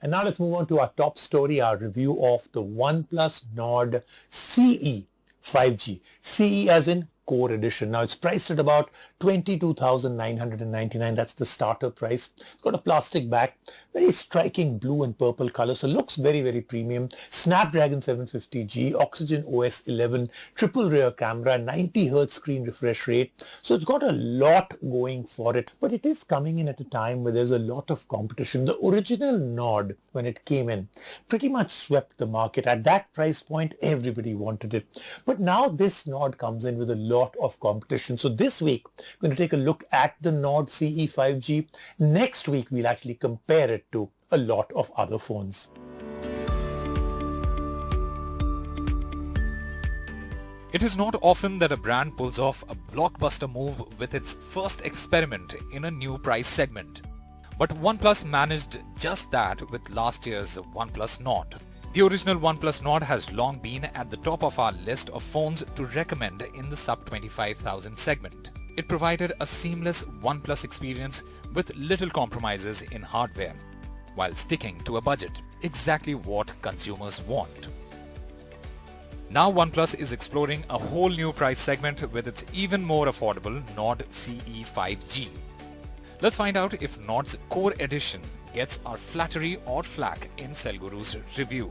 And now let's move on to our top story, our review of the OnePlus Nord CE 5G. CE as in Core Edition. Now it's priced at about 22,999. That's the starter price. It's got a plastic back, very striking blue and purple color. So looks very, very premium. Snapdragon 750G, Oxygen OS 11, triple rear camera, 90 Hz screen refresh rate. So it's got a lot going for it, but it is coming in at a time where there's a lot of competition. The original Nord, when it came in, pretty much swept the market. At that price point, everybody wanted it. But now this Nord comes in with a lot of competition. So this week, we're going to take a look at the Nord CE 5G. Next week, we'll actually compare it to a lot of other phones. It is not often that a brand pulls off a blockbuster move with its first experiment in a new price segment. But OnePlus managed just that with last year's OnePlus Nord. The original OnePlus Nord has long been at the top of our list of phones to recommend in the sub 25,000 segment. It provided a seamless OnePlus experience with little compromises in hardware, while sticking to a budget, exactly what consumers want. Now OnePlus is exploring a whole new price segment with its even more affordable Nord CE 5G. Let's find out if Nord's Core Edition gets our flattery or flack in Cellguru's review.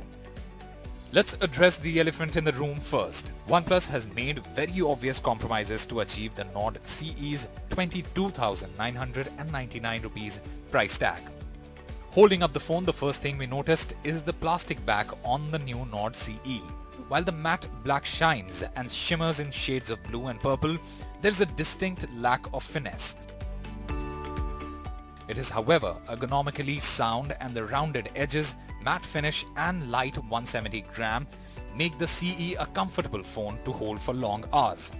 Let's address the elephant in the room first. OnePlus has made very obvious compromises to achieve the Nord CE's 22,999 rupees price tag. Holding up the phone, the first thing we noticed is the plastic back on the new Nord CE. While the matte black shines and shimmers in shades of blue and purple, there's a distinct lack of finesse. It is, however, ergonomically sound, and the rounded edges, matte finish and light 170 gram make the CE a comfortable phone to hold for long hours.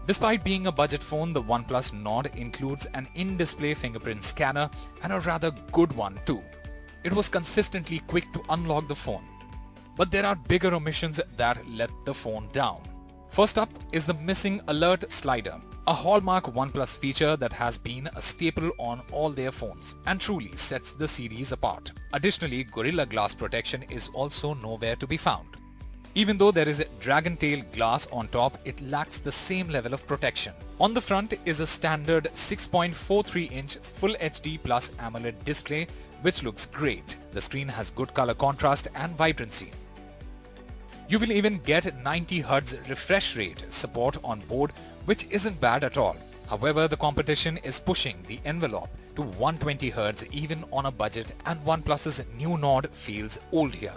Despite being a budget phone, the OnePlus Nord includes an in-display fingerprint scanner, and a rather good one too. It was consistently quick to unlock the phone. But there are bigger omissions that let the phone down. First up is the missing alert slider, a hallmark OnePlus feature that has been a staple on all their phones and truly sets the series apart. Additionally, Gorilla Glass protection is also nowhere to be found. Even though there is a dragon tail glass on top, it lacks the same level of protection. On the front is a standard 6.43-inch Full HD Plus AMOLED display, which looks great. The screen has good color contrast and vibrancy. You will even get 90 Hz refresh rate support on board, which isn't bad at all. However, the competition is pushing the envelope to 120 Hz even on a budget, and OnePlus's new Nord feels old here.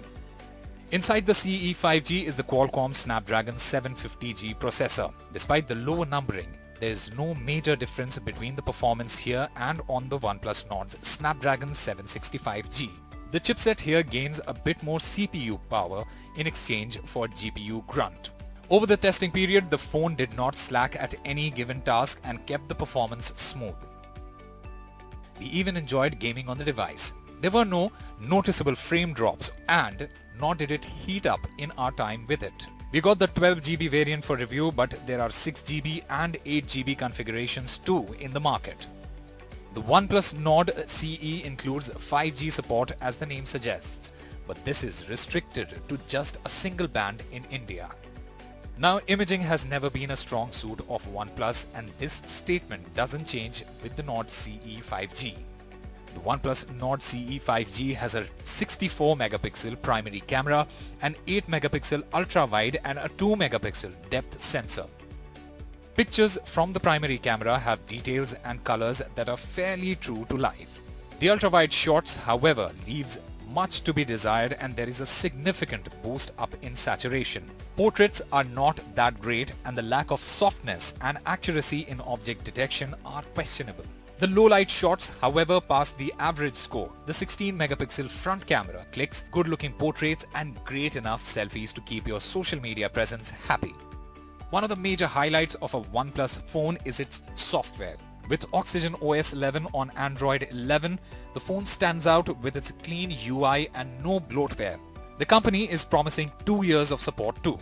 Inside the CE 5G is the Qualcomm Snapdragon 750G processor. Despite the lower numbering, there is no major difference between the performance here and on the OnePlus Nord's Snapdragon 765G. The chipset here gains a bit more CPU power in exchange for GPU grunt. Over the testing period, the phone did not slack at any given task and kept the performance smooth. We even enjoyed gaming on the device. There were no noticeable frame drops, and nor did it heat up in our time with it. We got the 12GB variant for review, but there are 6GB and 8GB configurations too in the market. The OnePlus Nord CE includes 5G support, as the name suggests, but this is restricted to just a single band in India. Now, imaging has never been a strong suit of OnePlus, and this statement doesn't change with the Nord CE 5G. The OnePlus Nord CE 5G has a 64-megapixel primary camera, an 8-megapixel ultra-wide and a 2-megapixel depth sensor. Pictures from the primary camera have details and colors that are fairly true to life. The ultra-wide shots, however, leaves much to be desired, and there is a significant boost up in saturation. Portraits are not that great, and the lack of softness and accuracy in object detection are questionable. The low-light shots, however, pass the average score. The 16-megapixel front camera clicks good-looking portraits and great enough selfies to keep your social media presence happy. One of the major highlights of a OnePlus phone is its software. With Oxygen OS 11 on Android 11, the phone stands out with its clean UI and no bloatware. The company is promising 2 years of support too.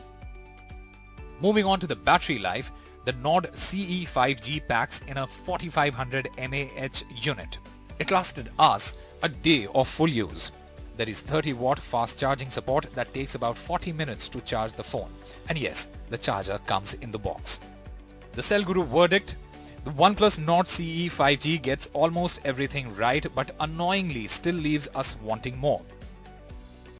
Moving on to the battery life, the Nord CE 5G packs in a 4500 mAh unit. It lasted us a day of full use. There is 30-watt fast charging support that takes about 40 minutes to charge the phone. And yes, the charger comes in the box. The Cell Guru verdict: the OnePlus Nord CE 5G gets almost everything right, but annoyingly still leaves us wanting more.